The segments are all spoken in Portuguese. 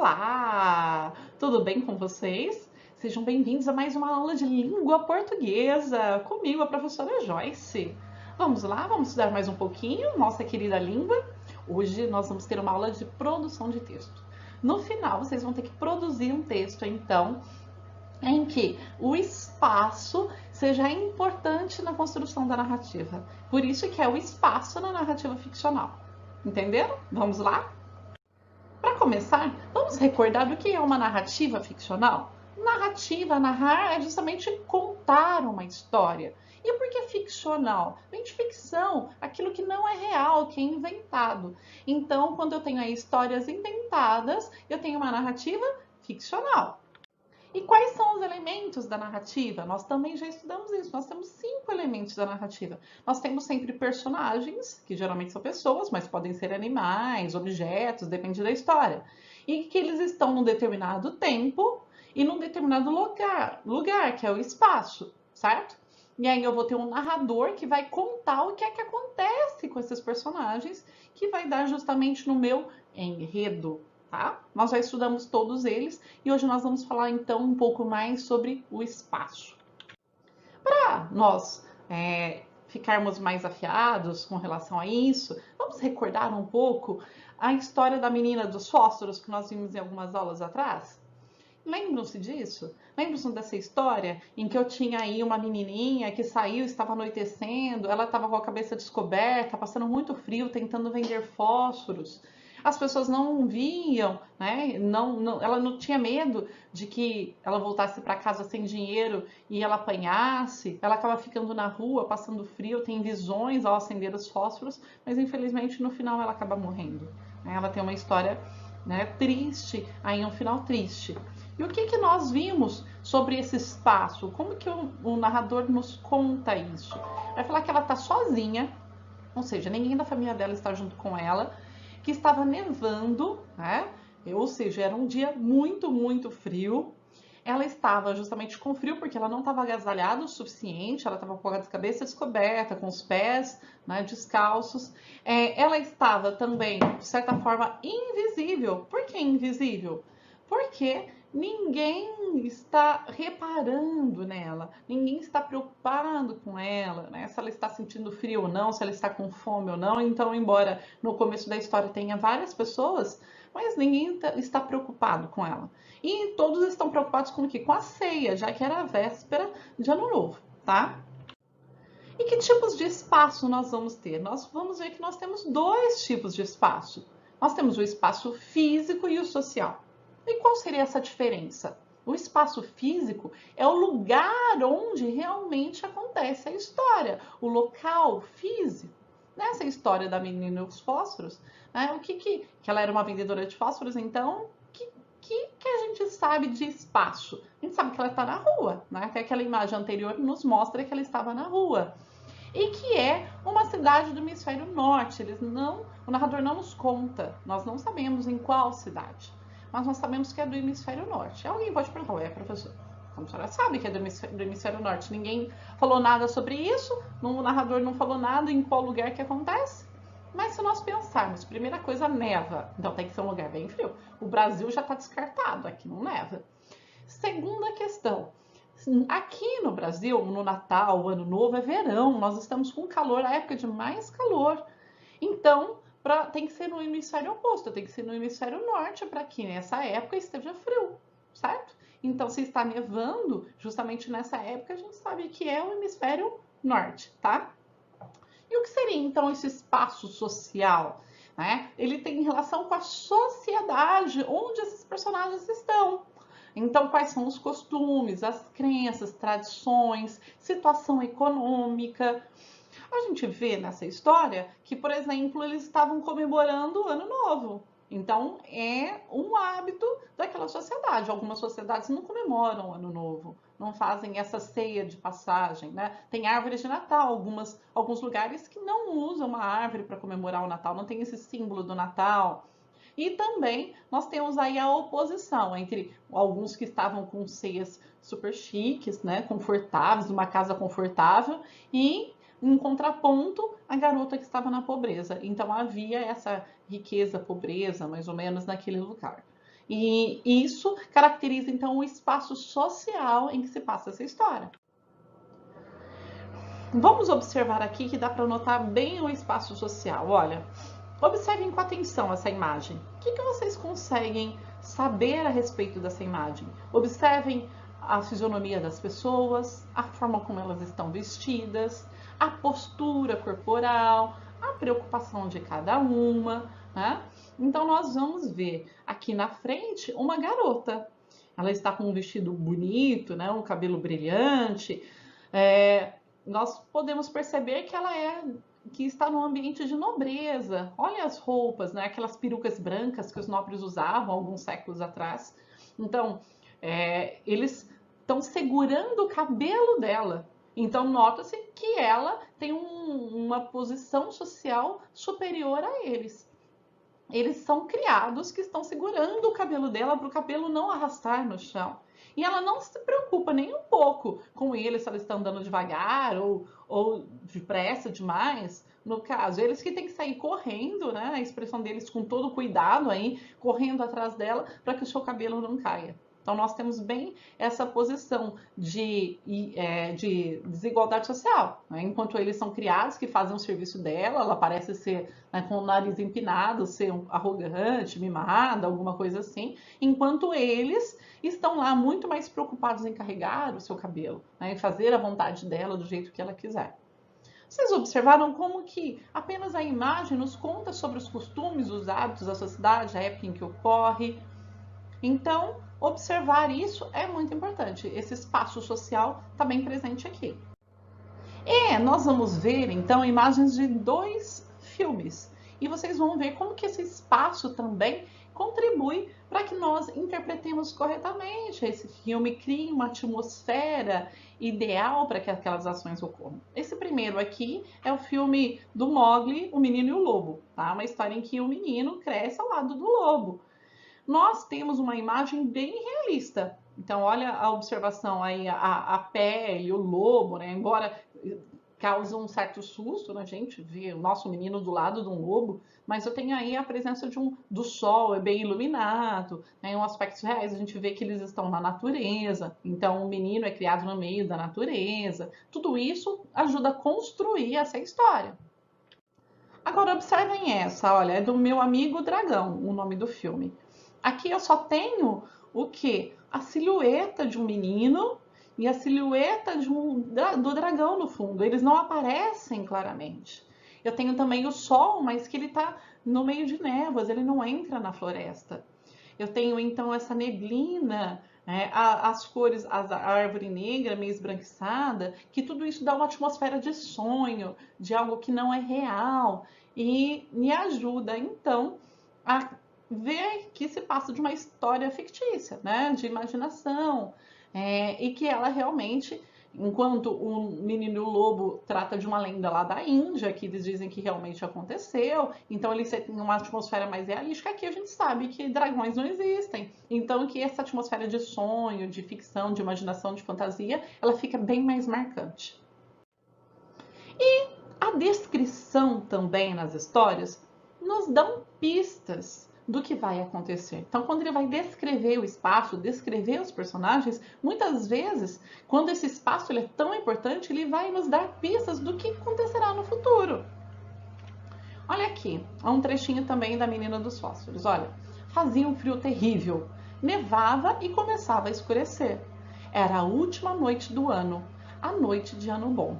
Olá, tudo bem com vocês? Sejam bem-vindos a mais uma aula de língua portuguesa comigo, a professora Joyce. Vamos lá, vamos estudar mais um pouquinho nossa querida língua. Hoje nós vamos ter uma aula de produção de texto. No final, vocês vão ter que produzir um texto, então, em que o espaço seja importante na construção da narrativa. Por isso que é o espaço na narrativa ficcional. Entenderam? Vamos lá? Para começar, vamos recordar do que é uma narrativa ficcional? Narrativa, narrar é justamente contar uma história. E por que ficcional? Vem de ficção, aquilo que não é real, que é inventado. Então, quando eu tenho aí histórias inventadas, eu tenho uma narrativa ficcional. E quais são os elementos da narrativa? Nós também já estudamos isso. Nós temos 5 elementos da narrativa. Nós temos sempre personagens, que geralmente são pessoas, mas podem ser animais, objetos, depende da história. E que eles estão num determinado tempo e num determinado lugar, que é o espaço, certo? E aí eu vou ter um narrador que vai contar o que é que acontece com esses personagens, que vai dar justamente no meu enredo. Tá? Nós já estudamos todos eles e hoje nós vamos falar então um pouco mais sobre o espaço. Para nós ficarmos mais afiados com relação a isso, vamos recordar um pouco a história da menina dos fósforos que nós vimos em algumas aulas atrás? Lembram-se disso? Lembram-se dessa história em que eu tinha aí uma menininha que saiu, estava anoitecendo, ela estava com a cabeça descoberta, passando muito frio, tentando vender fósforos. As pessoas não viam, né? Ela não tinha medo de que ela voltasse para casa sem dinheiro e ela apanhasse. Ela acaba ficando na rua, passando frio, tem visões ao acender os fósforos, mas infelizmente no final ela acaba morrendo. Ela tem uma história, né, triste, aí um final triste. E o que nós vimos sobre esse espaço? Como que o narrador nos conta isso? Vai falar que ela está sozinha, ou seja, ninguém da família dela está junto com ela, que estava nevando, né? Ou seja, era um dia muito, muito frio. Ela estava justamente com frio porque ela não estava agasalhada o suficiente, ela estava com a cabeça descoberta, com os pés, né, descalços. Ela estava também, de certa forma, invisível. Por que invisível? Porque ninguém está reparando nela, ninguém está preocupado com ela, né? Se ela está sentindo frio ou não, se ela está com fome ou não. Então, embora no começo da história tenha várias pessoas, mas ninguém está preocupado com ela. E todos estão preocupados com o quê? Com a ceia, já que era a véspera de Ano Novo, tá? E que tipos de espaço nós vamos ter? Nós vamos ver que nós temos 2 tipos de espaço. Nós temos o espaço físico e o social. E qual seria essa diferença? O espaço físico é o lugar onde realmente acontece a história, o local físico. Nessa história da menina e os fósforos, né, que ela era uma vendedora de fósforos, então, que a gente sabe de espaço? A gente sabe que ela está na rua, né? Até aquela imagem anterior nos mostra que ela estava na rua. E que é uma cidade do hemisfério norte. O narrador não nos conta, nós não sabemos em qual cidade, mas nós sabemos que é do hemisfério norte. Alguém pode perguntar, ué, professor, como a senhora sabe que é do hemisfério norte? Ninguém falou nada sobre isso, o narrador não falou nada em qual lugar que acontece. Mas se nós pensarmos, primeira coisa, neva. Então tem que ser um lugar bem frio. O Brasil já está descartado, aqui não neva. Segunda questão. Aqui no Brasil, no Natal, o Ano Novo, é verão. Nós estamos com calor, a época de mais calor. Então, tem que ser no hemisfério oposto, tem que ser no hemisfério norte para que nessa época esteja frio, certo? Então, se está nevando, justamente nessa época, a gente sabe que é o hemisfério norte, tá? E o que seria então esse espaço social? Né? Ele tem relação com a sociedade onde esses personagens estão. Então, quais são os costumes, as crenças, tradições, situação econômica? A gente vê nessa história que, por exemplo, eles estavam comemorando o Ano Novo. Então, é um hábito daquela sociedade. Algumas sociedades não comemoram o Ano Novo, não fazem essa ceia de passagem, né? Tem árvores de Natal, alguns lugares que não usam uma árvore para comemorar o Natal, não tem esse símbolo do Natal. E também nós temos aí a oposição entre alguns que estavam com ceias super chiques, né, confortáveis, uma casa confortável, e em contraponto a garota que estava na pobreza. Então havia essa riqueza, pobreza, mais ou menos naquele lugar. E isso caracteriza, então, o espaço social em que se passa essa história. Vamos observar aqui que dá para notar bem o espaço social. Olha, observem com atenção essa imagem. O que vocês conseguem saber a respeito dessa imagem? Observem a fisionomia das pessoas, a forma como elas estão vestidas, a postura corporal, a preocupação de cada uma, né? Então nós vamos ver aqui na frente uma garota. Ela está com um vestido bonito, né? Um cabelo brilhante. Nós podemos perceber que está num ambiente de nobreza. Olha as roupas, né? Aquelas perucas brancas que os nobres usavam alguns séculos atrás. Então, eles estão segurando o cabelo dela. Então, nota-se que ela tem uma posição social superior a eles. Eles são criados que estão segurando o cabelo dela para o cabelo não arrastar no chão. E ela não se preocupa nem um pouco com ele, se ela está andando devagar ou depressa demais. No caso, eles que têm que sair correndo, né? A expressão deles com todo cuidado aí, correndo atrás dela para que o seu cabelo não caia. Então, nós temos bem essa posição de desigualdade social. Né? Enquanto eles são criados que fazem o serviço dela, ela parece ser, né, com o nariz empinado, ser arrogante, mimada, alguma coisa assim. Enquanto eles estão lá muito mais preocupados em carregar o seu cabelo, né, em fazer a vontade dela do jeito que ela quiser. Vocês observaram como que apenas a imagem nos conta sobre os costumes, os hábitos da sociedade, a época em que ocorre? Então, observar isso é muito importante. Esse espaço social está bem presente aqui. E nós vamos ver, então, imagens de 2 filmes. E vocês vão ver como que esse espaço também contribui para que nós interpretemos corretamente esse filme, crie uma atmosfera ideal para que aquelas ações ocorram. Esse primeiro aqui é o filme do Mowgli, o Menino e o Lobo, tá? Uma história em que o menino cresce ao lado do lobo. Nós temos uma imagem bem realista. Então, olha a observação aí, a pele, o lobo, né? Embora cause um certo susto na gente ver o nosso menino do lado de um lobo, mas eu tenho aí a presença do sol, é bem iluminado, né? Em aspectos reais, a gente vê que eles estão na natureza, então o menino é criado no meio da natureza. Tudo isso ajuda a construir essa história. Agora, observem essa, olha, é do Meu Amigo Dragão, o nome do filme. Aqui eu só tenho o quê? A silhueta de um menino e a silhueta do dragão no fundo. Eles não aparecem claramente. Eu tenho também o sol, mas que ele está no meio de névoas, ele não entra na floresta. Eu tenho então essa neblina, as cores, a árvore negra meio esbranquiçada, que tudo isso dá uma atmosfera de sonho, de algo que não é real e me ajuda então a ver que se passa de uma história fictícia, né, de imaginação, e que ela realmente, enquanto o Menino e o Lobo trata de uma lenda lá da Índia, que eles dizem que realmente aconteceu, então eles têm uma atmosfera mais realística. Aqui a gente sabe que dragões não existem, então que essa atmosfera de sonho, de ficção, de imaginação, de fantasia, ela fica bem mais marcante. E a descrição também nas histórias nos dão pistas do que vai acontecer. Então, quando ele vai descrever o espaço, descrever os personagens, muitas vezes, quando esse espaço ele é tão importante, ele vai nos dar pistas do que acontecerá no futuro. Olha aqui, há um trechinho também da Menina dos Fósforos. Olha, fazia um frio terrível, nevava e começava a escurecer. Era a última noite do ano, a noite de Ano Bom.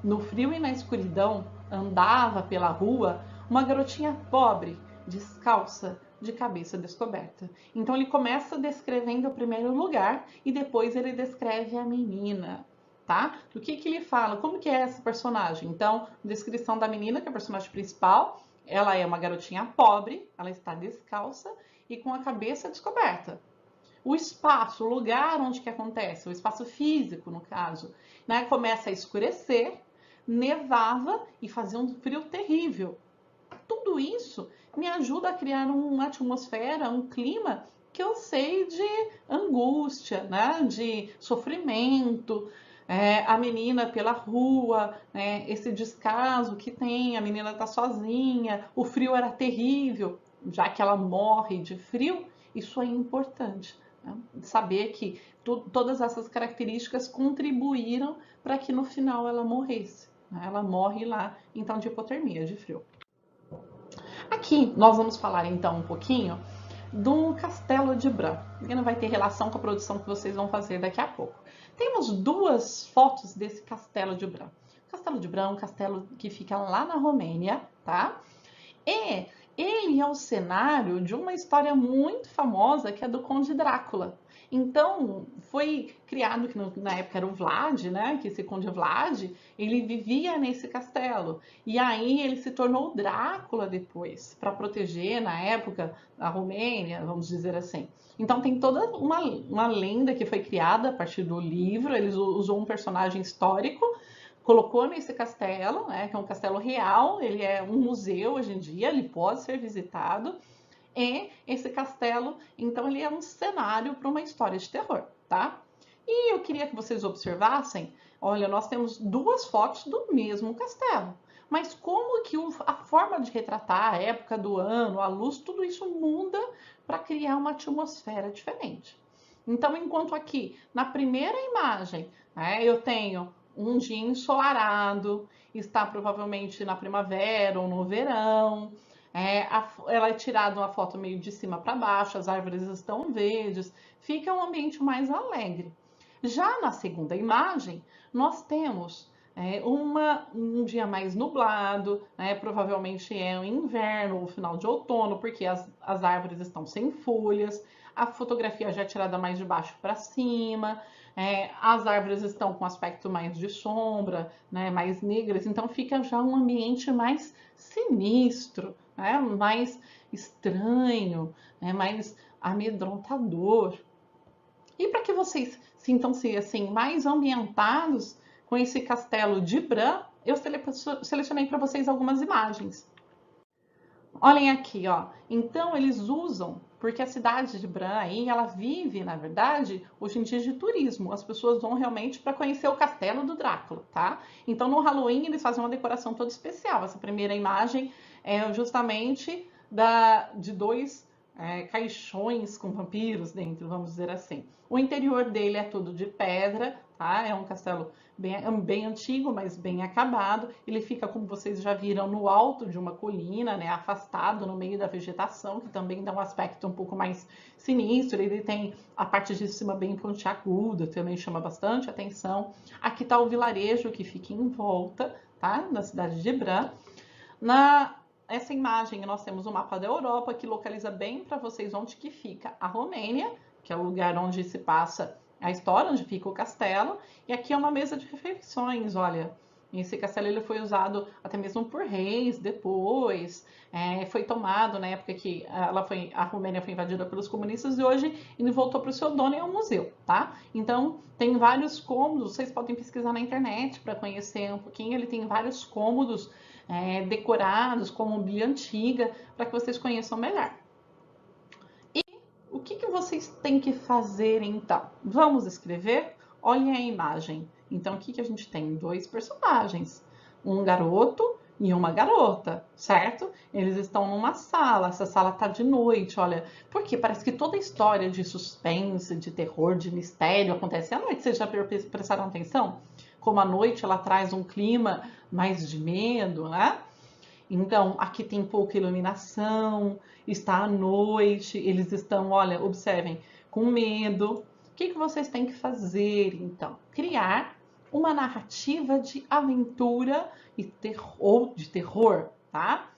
No frio e na escuridão, andava pela rua uma garotinha pobre, descalça, de cabeça descoberta. Então ele começa descrevendo o primeiro lugar e depois ele descreve a menina, tá? Do que ele fala, como que é essa personagem? Então, descrição da menina, que é a personagem principal, ela é uma garotinha pobre, ela está descalça e com a cabeça descoberta. O espaço, o lugar onde que acontece, o espaço físico, no caso, né? Começa a escurecer, nevava e fazia um frio terrível. Tudo isso me ajuda a criar uma atmosfera, um clima que eu sei de angústia, né? De sofrimento, a menina pela rua, né? Esse descaso que tem, a menina está sozinha, o frio era terrível, já que ela morre de frio, Isso é importante, né? Saber que todas essas características contribuíram para que no final ela morresse, né? Ela morre lá, então, de hipotermia, de frio. Aqui nós vamos falar então um pouquinho do Castelo de Bran, que não vai ter relação com a produção que vocês vão fazer daqui a pouco. Temos duas fotos desse Castelo de Bran. O Castelo de Bran é um castelo que fica lá na Romênia, tá? E ele é o cenário de uma história muito famosa que é do Conde Drácula. Então, foi criado, que na época era o Vlad, né? Que esse Conde Vlad, ele vivia nesse castelo. E aí ele se tornou Drácula depois, para proteger, na época, a Romênia, vamos dizer assim. Então tem toda uma lenda que foi criada a partir do livro, eles usou um personagem histórico, colocou nesse castelo, né, que é um castelo real, ele é um museu hoje em dia, ele pode ser visitado, e esse castelo, então, ele é um cenário para uma história de terror, tá? E eu queria que vocês observassem, olha, nós temos duas fotos do mesmo castelo, mas como que a forma de retratar, a época do ano, a luz, tudo isso muda para criar uma atmosfera diferente. Então, enquanto aqui, na primeira imagem, né, eu tenho um dia ensolarado, está provavelmente na primavera ou no verão. Ela é tirada uma foto meio de cima para baixo, as árvores estão verdes, fica um ambiente mais alegre. Já na segunda imagem, nós temos um dia mais nublado, provavelmente é o inverno ou final de outono, porque as árvores estão sem folhas, a fotografia já é tirada mais de baixo para cima, as árvores estão com aspecto mais de sombra, né, mais negras, então fica já um ambiente mais sinistro, né, mais estranho, né, mais amedrontador. E para que vocês sintam-se assim mais ambientados com esse castelo de Bran, eu selecionei para vocês algumas imagens. Olhem aqui, ó. Então eles usam, porque a cidade de Bran aí, ela vive, na verdade, hoje em dia de turismo. As pessoas vão realmente para conhecer o castelo do Drácula, tá? Então no Halloween eles fazem uma decoração toda especial. Essa primeira imagem é justamente de dois caixões com vampiros dentro, vamos dizer assim. O interior dele é todo de pedra, tá? É um castelo bem antigo, mas bem acabado. Ele fica, como vocês já viram, no alto de uma colina, né? Afastado no meio da vegetação, que também dá um aspecto um pouco mais sinistro. Ele tem a parte de cima bem pontiaguda, também chama bastante atenção. Aqui está o vilarejo que fica em volta, tá? Da cidade de Bran. Essa imagem nós temos o mapa da Europa que localiza bem para vocês onde que fica a Romênia, que é o lugar onde se passa a história, onde fica o castelo. E aqui é uma mesa de refeições, olha. Esse castelo ele foi usado até mesmo por reis depois, foi tomado na época que a Romênia foi invadida pelos comunistas e hoje ele voltou para o seu dono e é um museu, tá? Então tem vários cômodos, vocês podem pesquisar na internet para conhecer um pouquinho, ele tem vários cômodos decorados com mobília antiga para que vocês conheçam melhor. E o que vocês têm que fazer então? Vamos escrever? Olhem a imagem. Então, o que a gente tem? Dois personagens, um garoto e uma garota, certo? Eles estão numa sala, essa sala tá de noite, olha. Porque parece que toda a história de suspense, de terror, de mistério acontece à noite. Vocês já prestaram atenção? Como a noite ela traz um clima mais de medo, né? Então, aqui tem pouca iluminação, está à noite, eles estão, olha, observem, com medo. O que vocês têm que fazer, então? Criar uma narrativa de aventura e de terror, tá?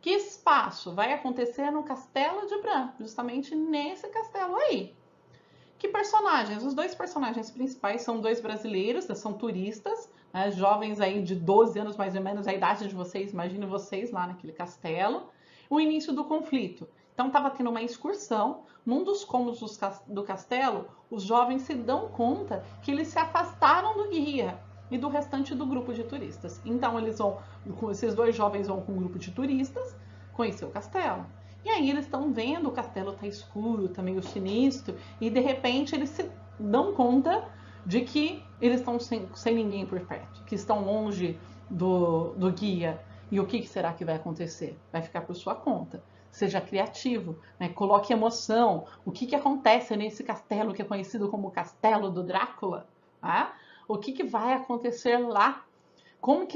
Que espaço vai acontecer no Castelo de Bran? Justamente nesse castelo aí. Que personagens? Os dois personagens principais são dois brasileiros, são turistas, né, jovens aí de 12 anos mais ou menos, a idade de vocês, imagine vocês lá naquele castelo. O início do conflito. Então estava tendo uma excursão, num dos cômodos do castelo, os jovens se dão conta que eles se afastaram do guia e do restante do grupo de turistas. Então esses dois jovens vão com um grupo de turistas conhecer o castelo. E aí eles estão vendo, o castelo tá escuro, tá meio sinistro, e de repente eles se dão conta de que eles estão sem ninguém por perto, que estão longe do guia. E o que será que vai acontecer? Vai ficar por sua conta. Seja criativo, né? Coloque emoção. O que acontece nesse castelo que é conhecido como Castelo do Drácula? Tá? O que vai acontecer lá? Como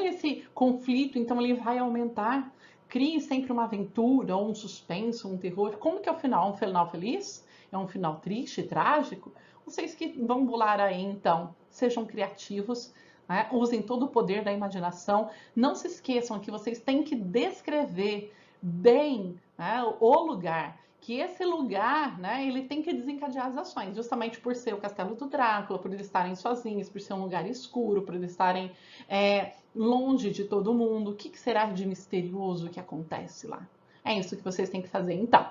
esse conflito, então, ele vai aumentar? Crie sempre uma aventura, ou um suspense, um terror. Como que é o final? Um final feliz? É um final triste, trágico? Vocês que vão bolar aí, então, sejam criativos, né? Usem todo o poder da imaginação. Não se esqueçam que vocês têm que descrever bem, né, o lugar. Que esse lugar, né, ele tem que desencadear as ações, justamente por ser o Castelo do Drácula, por eles estarem sozinhos, por ser um lugar escuro, por eles estarem longe de todo mundo. O que será de misterioso que acontece lá? É isso que vocês têm que fazer, então.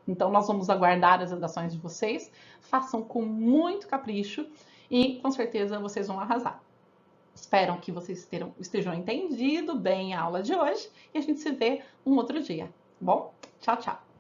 Então, nós vamos aguardar as ações de vocês. Façam com muito capricho e, com certeza, vocês vão arrasar. Espero que vocês estejam entendido bem a aula de hoje e a gente se vê um outro dia. Bom, tchau, tchau.